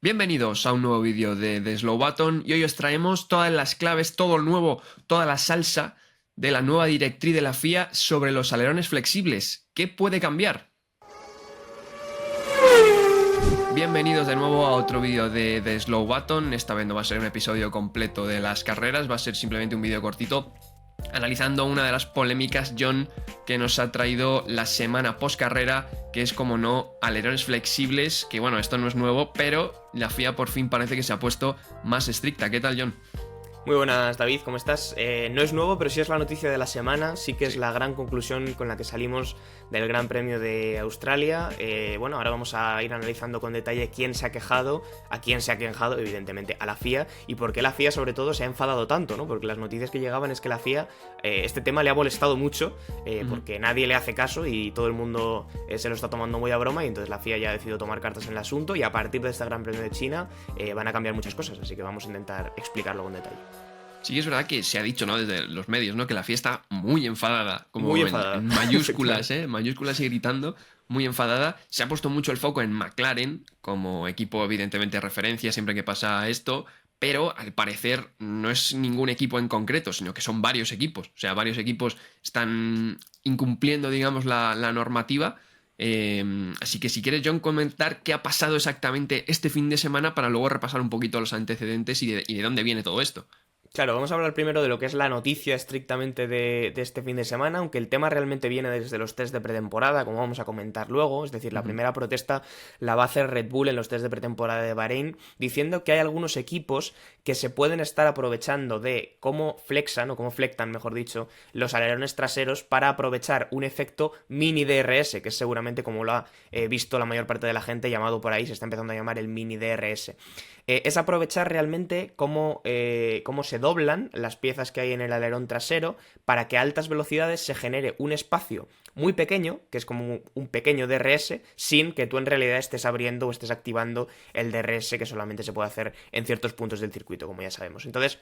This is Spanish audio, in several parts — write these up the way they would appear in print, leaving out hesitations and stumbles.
Bienvenidos a un nuevo vídeo de Slow Button y hoy os traemos todas las claves, todo lo nuevo, toda la salsa de la nueva directriz de la FIA sobre los alerones flexibles. ¿Qué puede cambiar? Bienvenidos de nuevo a otro vídeo de Slow Button. Esta vez no va a ser un episodio completo de las carreras, va a ser simplemente un vídeo cortito analizando una de las polémicas, John, que nos ha traído la semana post carrera, que es, como no, alerones flexibles, que bueno, esto no es nuevo, pero la FIA por fin parece que se ha puesto más estricta. ¿Qué tal, John? Muy buenas, David, ¿cómo estás? No es nuevo, pero sí es la noticia de la semana, sí que es Sí. la gran conclusión con la que salimos del Gran Premio de Australia. Bueno, ahora vamos a ir analizando con detalle quién se ha quejado, a quién se ha quejado, evidentemente a la FIA, y por qué la FIA sobre todo se ha enfadado tanto, ¿no? Porque las noticias que llegaban es que la FIA, este tema le ha molestado mucho, porque nadie le hace caso y todo el mundo se lo está tomando muy a broma, y entonces la FIA ya ha decidido tomar cartas en el asunto, y a partir de este Gran Premio de China van a cambiar muchas cosas, así que vamos a intentar explicarlo con detalle. Sí que es verdad que se ha dicho, ¿no?, desde los medios, ¿no?, que la FIA está muy enfadada, Muy como enfadada, en mayúsculas, efectivamente. mayúsculas y gritando, muy enfadada. Se ha puesto mucho el foco en McLaren, como equipo evidentemente de referencia siempre que pasa esto, pero al parecer no es ningún equipo en concreto, sino que son varios equipos. O sea, varios equipos están incumpliendo, digamos, la normativa. Así que si quieres, John, comentar qué ha pasado exactamente este fin de semana para luego repasar un poquito los antecedentes y de dónde viene todo esto. Claro, vamos a hablar primero de lo que es la noticia estrictamente de este fin de semana, aunque el tema realmente viene desde los test de pretemporada, como vamos a comentar luego. Es decir, la Ujú. primera protesta la va a hacer Red Bull en los test de pretemporada de Bahrein, diciendo que hay algunos equipos que se pueden estar aprovechando de cómo flexan, o cómo flectan, mejor dicho, los alerones traseros para aprovechar un efecto mini DRS, que es seguramente como lo ha visto la mayor parte de la gente, llamado por ahí, se está empezando a llamar el mini DRS. Es aprovechar realmente cómo se doblan las piezas que hay en el alerón trasero para que a altas velocidades se genere un espacio muy pequeño, que es como un pequeño DRS, sin que tú en realidad estés abriendo o estés activando el DRS que solamente se puede hacer en ciertos puntos del circuito, como ya sabemos. Entonces,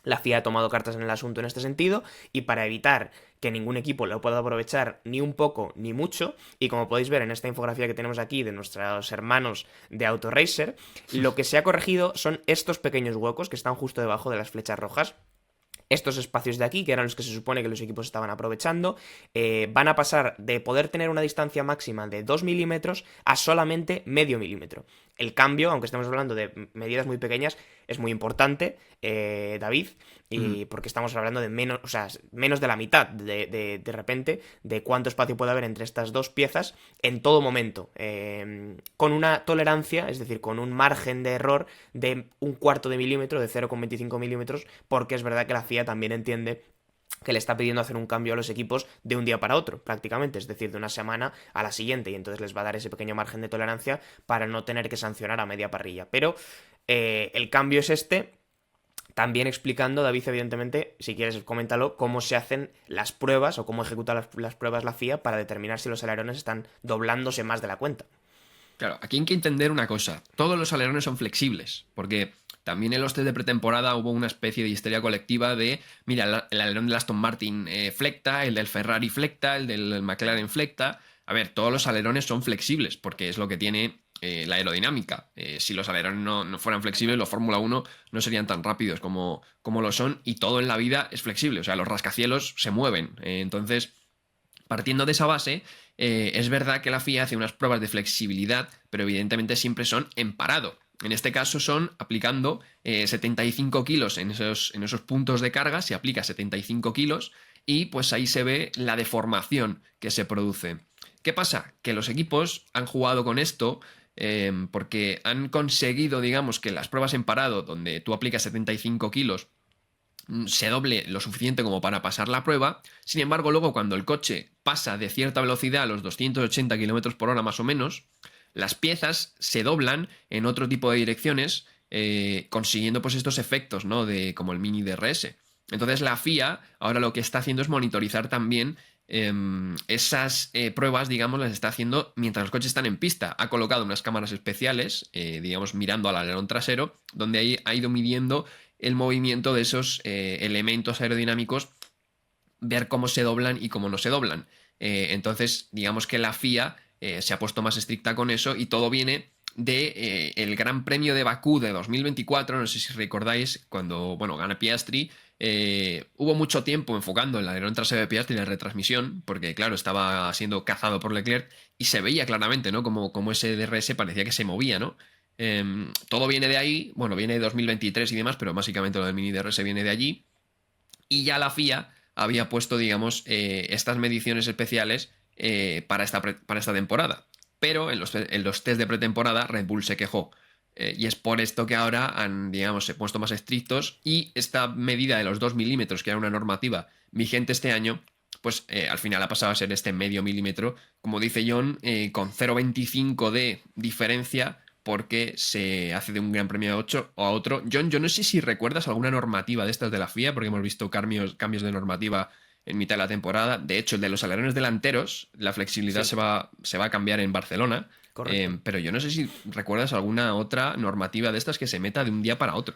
la FIA ha tomado cartas en el asunto en este sentido, y para evitar que ningún equipo lo pueda aprovechar ni un poco ni mucho, y como podéis ver en esta infografía que tenemos aquí de nuestros hermanos de AutoRacer, lo que se ha corregido son estos pequeños huecos que están justo debajo de las flechas rojas. Estos espacios de aquí, que eran los que se supone que los equipos estaban aprovechando, van a pasar de poder tener una distancia máxima de 2 milímetros a solamente medio milímetro. El cambio, aunque estemos hablando de medidas muy pequeñas, es muy importante, David, Ujú. y porque estamos hablando de menos, o sea, menos de la mitad de repente de cuánto espacio puede haber entre estas dos piezas en todo momento, con una tolerancia, es decir, con un margen de error de un cuarto de milímetro, de 0,25 milímetros, porque es verdad que la FIA también entiende que le está pidiendo hacer un cambio a los equipos de un día para otro, prácticamente, es decir, de una semana a la siguiente, y entonces les va a dar ese pequeño margen de tolerancia para no tener que sancionar a media parrilla. Pero el cambio es este, también explicando, David, evidentemente, si quieres, coméntalo, cómo se hacen las pruebas o cómo ejecuta las pruebas la FIA para determinar si los alerones están doblándose más de la cuenta. Claro, aquí hay que entender una cosa. Todos los alerones son flexibles, porque también en los test de pretemporada hubo una especie de histeria colectiva de, mira, el alerón del Aston Martin flecta, el del Ferrari flecta, el del McLaren flecta. A ver, todos los alerones son flexibles, porque es lo que tiene la aerodinámica. Si los alerones no fueran flexibles, los Fórmula Uno no serían tan rápidos como lo son, y todo en la vida es flexible. O sea, los rascacielos se mueven. Entonces, partiendo de esa base, es verdad que la FIA hace unas pruebas de flexibilidad, pero evidentemente siempre son en parado. En este caso son aplicando 75 kilos en esos puntos de carga, se aplica 75 kilos y pues ahí se ve la deformación que se produce. ¿Qué pasa? Que los equipos han jugado con esto porque han conseguido, digamos, que las pruebas en parado, donde tú aplicas 75 kilos, se doble lo suficiente como para pasar la prueba. Sin embargo, luego cuando el coche pasa de cierta velocidad a los 280 kilómetros por hora más o menos, las piezas se doblan en otro tipo de direcciones, consiguiendo pues estos efectos, ¿no?, de como el mini DRS. Entonces la FIA ahora lo que está haciendo es monitorizar también esas pruebas, digamos, las está haciendo mientras los coches están en pista. Ha colocado unas cámaras especiales, digamos, mirando al alerón trasero, donde ahí ha ido midiendo el movimiento de esos elementos aerodinámicos, ver cómo se doblan y cómo no se doblan. Entonces, digamos que la FIA se ha puesto más estricta con eso, y todo viene el Gran Premio de Bakú de 2024, no sé si recordáis, cuando, bueno, gana Piastri, hubo mucho tiempo enfocando el alerón trasero de Piastri en la retransmisión, porque claro, estaba siendo cazado por Leclerc y se veía claramente, ¿no? Como ese DRS parecía que se movía, ¿no? Todo viene de ahí, bueno, viene de 2023 y demás, pero básicamente lo del mini DRS viene de allí. Y ya la FIA había puesto, digamos, estas mediciones especiales para esta temporada. Pero en los test de pretemporada Red Bull se quejó. Y es por esto que ahora han, digamos, se puesto más estrictos y esta medida de los 2 milímetros, que era una normativa vigente este año, pues al final ha pasado a ser este medio milímetro, como dice John, con 0,25 de diferencia porque se hace de un gran premio a otro. John, yo no sé si recuerdas alguna normativa de estas de la FIA, porque hemos visto cambios de normativa en mitad de la temporada. De hecho, el de los alerones delanteros, la flexibilidad Sí, se va a cambiar en Barcelona. correcto. Pero yo no sé si recuerdas alguna otra normativa de estas que se meta de un día para otro.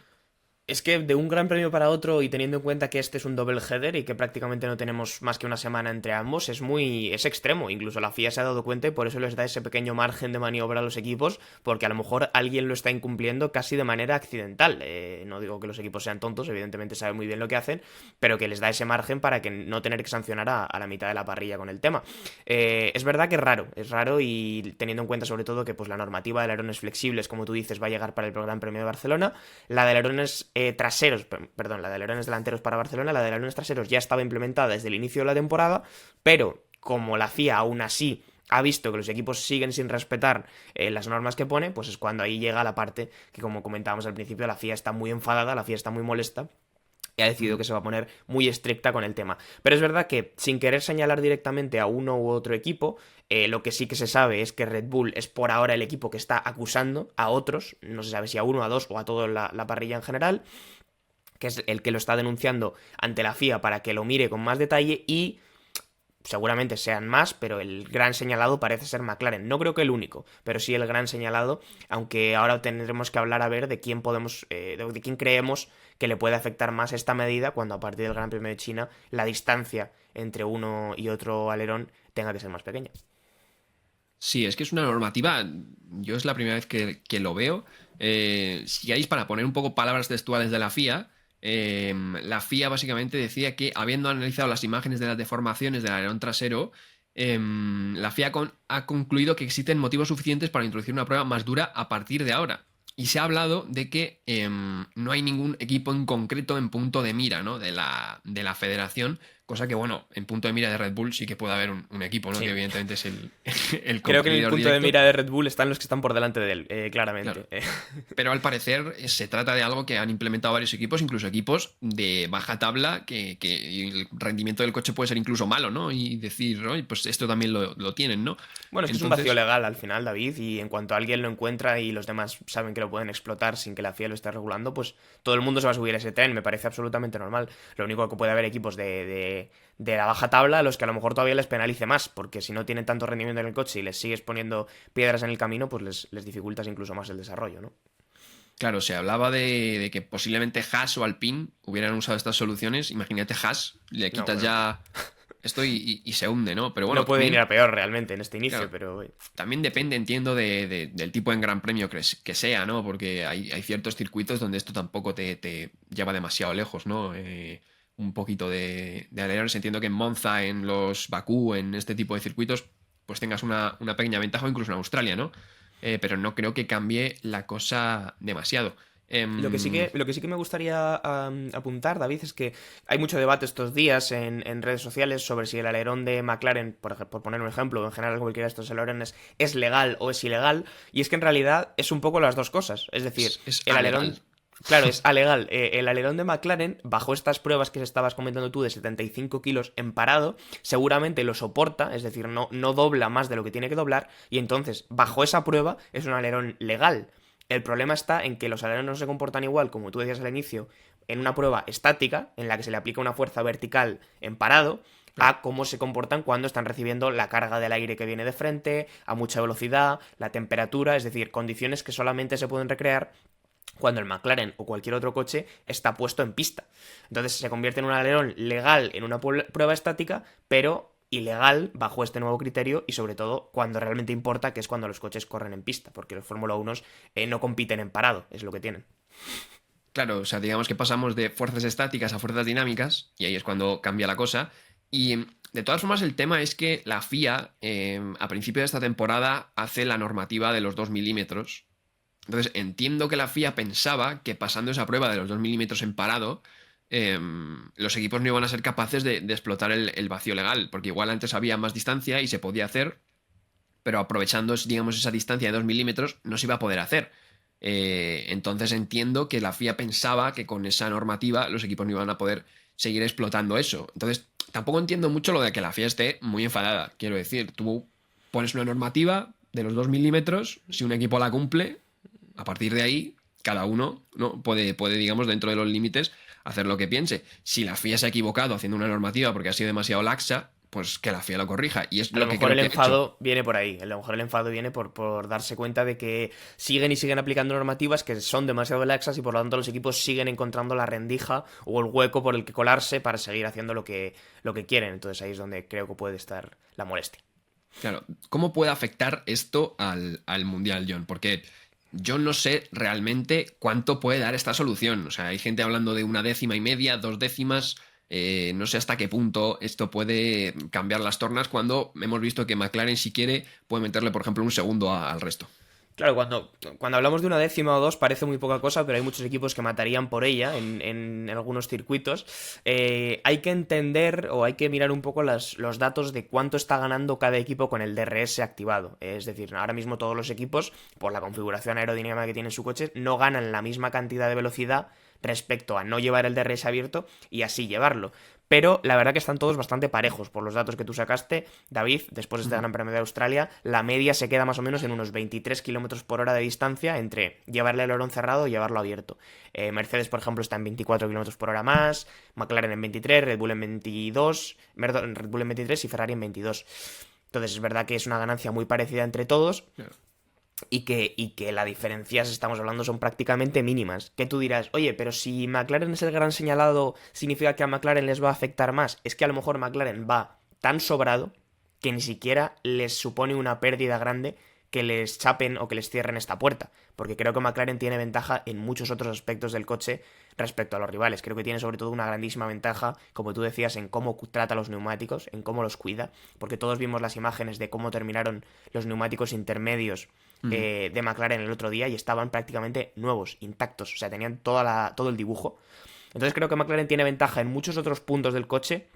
Es que de un gran premio para otro, y teniendo en cuenta que este es un double header y que prácticamente no tenemos más que una semana entre ambos, es extremo. Incluso la FIA se ha dado cuenta y por eso les da ese pequeño margen de maniobra a los equipos, porque a lo mejor alguien lo está incumpliendo casi de manera accidental. No digo que los equipos sean tontos, evidentemente saben muy bien lo que hacen, pero que les da ese margen para que no tener que sancionar a la mitad de la parrilla con el tema. Es verdad que es raro y teniendo en cuenta sobre todo que pues la normativa de alerones flexibles, como tú dices, va a llegar para el Gran Premio de Barcelona, la de alerones traseros, perdón, la de alerones delanteros para Barcelona, la de alerones traseros ya estaba implementada desde el inicio de la temporada, pero como la FIA aún así ha visto que los equipos siguen sin respetar las normas que pone, pues es cuando ahí llega la parte que, como comentábamos al principio, la FIA está muy enfadada, la FIA está muy molesta y ha decidido que se va a poner muy estricta con el tema. Pero es verdad que, sin querer señalar directamente a uno u otro equipo, lo que sí que se sabe es que Red Bull es por ahora el equipo que está acusando a otros, no se sabe si a uno, a dos o a toda la parrilla en general, que es el que lo está denunciando ante la FIA para que lo mire con más detalle y seguramente sean más, pero el gran señalado parece ser McLaren. No creo que el único, pero sí el gran señalado, aunque ahora tendremos que hablar a ver de quién podemos, de quién creemos que le puede afectar más esta medida cuando a partir del Gran Premio de China la distancia entre uno y otro alerón tenga que ser más pequeña. Sí, es que es una normativa, yo es la primera vez que lo veo. Si queréis, para poner un poco palabras textuales de la FIA básicamente decía que, habiendo analizado las imágenes de las deformaciones del alerón trasero, la FIA ha concluido que existen motivos suficientes para introducir una prueba más dura a partir de ahora. Y se ha hablado de que no hay ningún equipo en concreto en punto de mira, ¿no? De la federación, cosa que, bueno, en punto de mira de Red Bull sí que puede haber un equipo, ¿no? Sí. Que evidentemente es el Creo que en el competidor punto de directo. mira de Red Bull están los que están por delante de él, claramente. Claro. Pero al parecer se trata de algo que han implementado varios equipos, incluso equipos de baja tabla, que el rendimiento del coche puede ser incluso malo, ¿no? Y decir, ¿no? Pues esto también lo tienen, ¿no? Bueno, es que es un vacío Entonces, legal al final, David, y en cuanto alguien lo encuentra y los demás saben que lo pueden explotar sin que la FIA lo esté regulando, pues todo el mundo se va a subir a ese tren, me parece absolutamente normal. Lo único que puede haber equipos de la baja tabla a los que a lo mejor todavía les penalice más, porque si no tienen tanto rendimiento en el coche y les sigues poniendo piedras en el camino, pues les dificultas incluso más el desarrollo, ¿no? claro, se hablaba de que posiblemente Haas o Alpine hubieran usado estas soluciones. Imagínate Haas, le No, quitas bueno, ya esto y se hunde, ¿no? Pero no bueno, puede ir también, a peor realmente en este inicio, claro, pero también depende, entiendo, del tipo en Gran Premio que sea, ¿no? Porque hay ciertos circuitos donde esto tampoco te lleva demasiado lejos, ¿no? Un poquito de alerones. Entiendo que en Monza, en los Bakú, en este tipo de circuitos, pues tengas una pequeña ventaja, o incluso en Australia, ¿no? Pero no creo que cambie la cosa demasiado. Em, Lo que sí que me gustaría apuntar, David, es que hay mucho debate estos días en redes sociales sobre si el alerón de McLaren, por poner un ejemplo, o en general cualquiera de estos alerones, es legal o es ilegal. Y es que en realidad es un poco las dos cosas. Es decir, es el alegal. alerón. Claro, es alegal. El alerón de McLaren, bajo estas pruebas que estabas comentando tú de 75 kilos en parado, seguramente lo soporta, es decir, no dobla más de lo que tiene que doblar, y entonces, bajo esa prueba, es un alerón legal. El problema está en que los alerones no se comportan igual, como tú decías al inicio, en una prueba estática, en la que se le aplica una fuerza vertical en parado, Claro. a cómo se comportan cuando están recibiendo la carga del aire que viene de frente, a mucha velocidad, la temperatura, es decir, condiciones que solamente se pueden recrear cuando el McLaren o cualquier otro coche está puesto en pista. Entonces se convierte en un alerón legal en una prueba estática, pero ilegal bajo este nuevo criterio y sobre todo cuando realmente importa, que es cuando los coches corren en pista, porque los Fórmula 1 no compiten en parado, es lo que tienen. Claro, o sea, digamos que pasamos de fuerzas estáticas a fuerzas dinámicas, y ahí es cuando cambia la cosa. Y de todas formas, el tema es que la FIA, a principio de esta temporada, hace la normativa de los 2 milímetros. Entonces, entiendo que la FIA pensaba que pasando esa prueba de los 2 milímetros en parado, los equipos no iban a ser capaces de explotar el vacío legal, porque igual antes había más distancia y se podía hacer, pero aprovechando, digamos, esa distancia de 2 milímetros, no se iba a poder hacer. Entonces entiendo que la FIA pensaba que con esa normativa los equipos no iban a poder seguir explotando eso. Entonces, tampoco entiendo mucho lo de que la FIA esté muy enfadada. Quiero decir, tú pones una normativa de los 2 milímetros, si un equipo la cumple, a partir de ahí, cada uno, ¿no? puede, digamos, dentro de los límites, hacer lo que piense. Si la FIA se ha equivocado haciendo una normativa porque ha sido demasiado laxa, pues que la FIA lo corrija. Y es A lo lo que mejor creo el que ha hecho. enfado viene por ahí. A lo mejor el enfado viene por darse cuenta de que siguen y siguen aplicando normativas que son demasiado laxas y por lo tanto los equipos siguen encontrando la rendija o el hueco por el que colarse para seguir haciendo lo que quieren. Entonces ahí es donde creo que puede estar la molestia. Claro, ¿cómo puede afectar esto al Mundial, John? Porque yo no sé realmente cuánto puede dar esta solución. O sea, hay gente hablando de 1,5 décimas, 2 décimas. No sé hasta qué punto esto puede cambiar las tornas cuando hemos visto que McLaren, si quiere, puede meterle, por ejemplo, un segundo al resto. Claro, cuando hablamos de 1 décima o 2 parece muy poca cosa, pero hay muchos equipos que matarían por ella en algunos circuitos. Hay que entender o hay que mirar un poco los datos de cuánto está ganando cada equipo con el DRS activado. Es decir, ahora mismo todos los equipos, por la configuración aerodinámica que tienen su coche, no ganan la misma cantidad de velocidad respecto a no llevar el DRS abierto y así llevarlo. Pero la verdad que están todos bastante parejos. Por los datos que tú sacaste, David, después de este Ujú. Gran Premio de Australia, la media se queda más o menos en unos 23 kilómetros por hora de distancia entre llevarle el alerón cerrado y llevarlo abierto. Mercedes, por ejemplo, está en 24 kilómetros por hora más, McLaren en 23, Red Bull en 22, Red Bull en 23 y Ferrari en 22. Entonces es verdad que es una ganancia muy parecida entre todos Claro. y que las diferencias, estamos hablando, son prácticamente mínimas. Que tú dirás, oye, pero si McLaren es el gran señalado, ¿significa que a McLaren les va a afectar más? Es que a lo mejor McLaren va tan sobrado que ni siquiera les supone una pérdida grande que les chapen o que les cierren esta puerta. Porque creo que McLaren tiene ventaja en muchos otros aspectos del coche respecto a los rivales. Creo que tiene sobre todo una grandísima ventaja, como tú decías, en cómo trata los neumáticos, en cómo los cuida. Porque todos vimos las imágenes de cómo terminaron los neumáticos intermedios Ujú. de McLaren el otro día y estaban prácticamente nuevos, intactos. O sea, tenían todo el dibujo. Entonces creo que McLaren tiene ventaja en muchos otros puntos del coche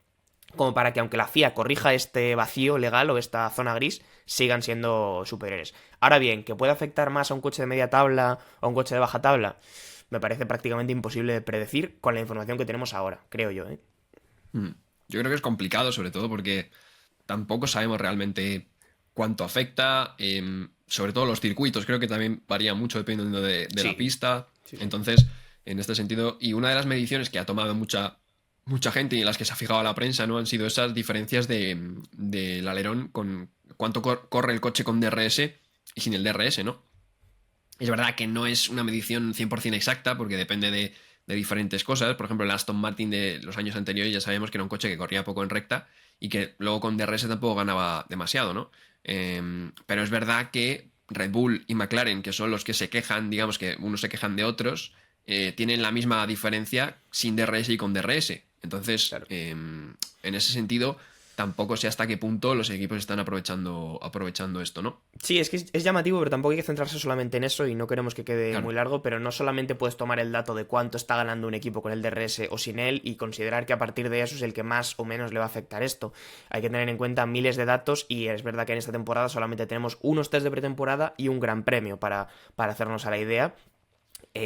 como para que aunque la FIA corrija este vacío legal o esta zona gris, sigan siendo superiores. Ahora bien, que puede afectar más a un coche de media tabla o a un coche de baja tabla, me parece prácticamente imposible de predecir con la información que tenemos ahora, creo yo, ¿eh? Mm. Yo creo que es complicado, sobre todo porque tampoco sabemos realmente cuánto afecta, sobre todo los circuitos, creo que también varía mucho dependiendo de la Sí, pista. sí, sí. Entonces, en este sentido, y una de las mediciones que ha tomado mucha gente y en las que se ha fijado la prensa, ¿no? Han sido esas diferencias del alerón con cuánto corre el coche con DRS y sin el DRS, ¿no? Es verdad que no es una medición 100% exacta porque depende de diferentes cosas. Por ejemplo, el Aston Martin de los años anteriores ya sabemos que era un coche que corría poco en recta y que luego con DRS tampoco ganaba demasiado, ¿no? Pero es verdad que Red Bull y McLaren, que son los que se quejan, digamos que unos se quejan de otros, tienen la misma diferencia sin DRS y con DRS. Entonces, Claro. en ese sentido, tampoco sé hasta qué punto los equipos están aprovechando esto, ¿no? Sí, es que es llamativo, pero tampoco hay que centrarse solamente en eso y no queremos que quede Claro. muy largo, pero no solamente puedes tomar el dato de cuánto está ganando un equipo con el DRS o sin él y considerar que a partir de eso es el que más o menos le va a afectar esto. Hay que tener en cuenta miles de datos y es verdad que en esta temporada solamente tenemos unos test de pretemporada y un gran premio para hacernos a la idea.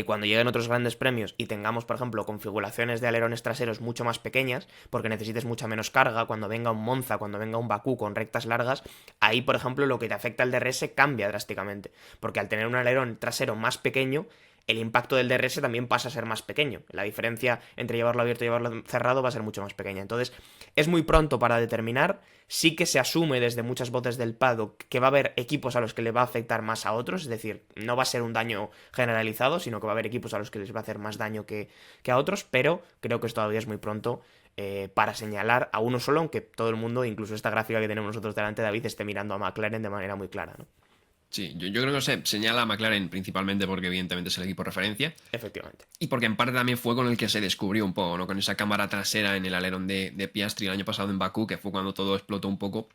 Cuando lleguen otros grandes premios y tengamos, por ejemplo, configuraciones de alerones traseros mucho más pequeñas, porque necesites mucha menos carga, cuando venga un Monza, cuando venga un Bakú con rectas largas, ahí, por ejemplo, lo que te afecta al DRS cambia drásticamente, porque al tener un alerón trasero más pequeño, el impacto del DRS también pasa a ser más pequeño. La diferencia entre llevarlo abierto y llevarlo cerrado va a ser mucho más pequeña. Entonces, es muy pronto para determinar. Sí que se asume desde muchas voces del paddock que va a haber equipos a los que le va a afectar más a otros, es decir, no va a ser un daño generalizado, sino que va a haber equipos a los que les va a hacer más daño que a otros, pero creo que todavía es muy pronto para señalar a uno solo, aunque todo el mundo, incluso esta gráfica que tenemos nosotros delante, David, esté mirando a McLaren de manera muy clara, ¿no? Sí, yo creo que se señala a McLaren principalmente porque evidentemente es el equipo referencia. Efectivamente. Y porque en parte también fue con el que se descubrió un poco, ¿no? Con esa cámara trasera en el alerón de Piastri el año pasado en Bakú, que fue cuando todo explotó un poco.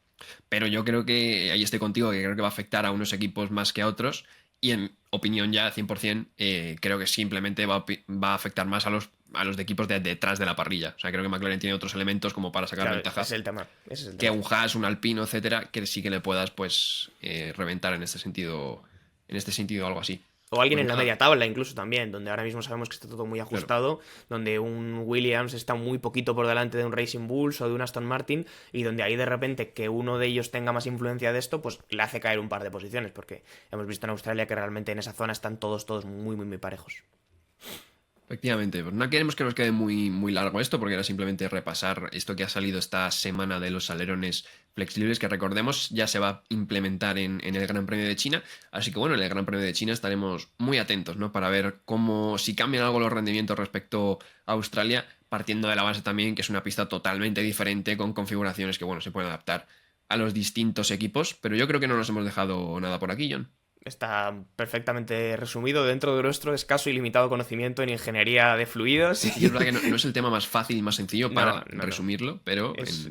Pero yo creo que, ahí estoy contigo, que creo que va a afectar a unos equipos más que a otros. Y en opinión ya 100%, creo que simplemente va a afectar más a los de equipos de detrás de la parrilla. O sea, creo que McLaren tiene otros elementos como para sacar Claro, ventaja. ese es el tema. Que un Haas, un Alpino, etcétera, que sí que le puedas, pues, reventar en este sentido algo así. O alguien Pues en la nada. media tabla incluso también, donde ahora mismo sabemos que está todo muy ajustado, donde un Williams está muy poquito por delante de un Racing Bulls o de un Aston Martin, y donde ahí de repente que uno de ellos tenga más influencia de esto, pues le hace caer un par de posiciones, porque hemos visto en Australia que realmente en esa zona están todos muy, muy, muy parejos. Efectivamente, pues no queremos que nos quede muy, muy largo esto, porque era simplemente repasar esto que ha salido esta semana de los alerones flexibles, que recordemos ya se va a implementar en el Gran Premio de China. Así que bueno, en el Gran Premio de China estaremos muy atentos, ¿no? Para ver si cambian algo los rendimientos respecto a Australia, partiendo de la base también que es una pista totalmente diferente, con configuraciones que, bueno, se pueden adaptar a los distintos equipos. Pero yo creo que no nos hemos dejado nada por aquí, John. Está perfectamente resumido dentro de nuestro escaso y limitado conocimiento en ingeniería de fluidos. Y es verdad que no es el tema más fácil y más sencillo para No. resumirlo, pero Es-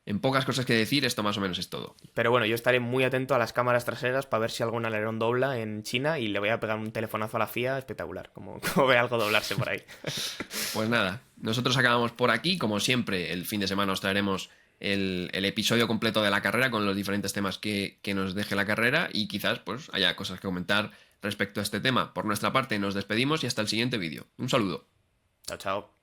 en pocas cosas que decir, esto más o menos es todo. Pero bueno, yo estaré muy atento a las cámaras traseras para ver si algún alerón dobla en China y le voy a pegar un telefonazo a la FIA espectacular, como ve algo doblarse por ahí. Pues nada, nosotros acabamos por aquí. Como siempre, el fin de semana os traeremos el episodio completo de la carrera con los diferentes temas que nos deje la carrera y quizás pues haya cosas que comentar respecto a este tema. Por nuestra parte, nos despedimos y hasta el siguiente vídeo. Un saludo. Chao, chao.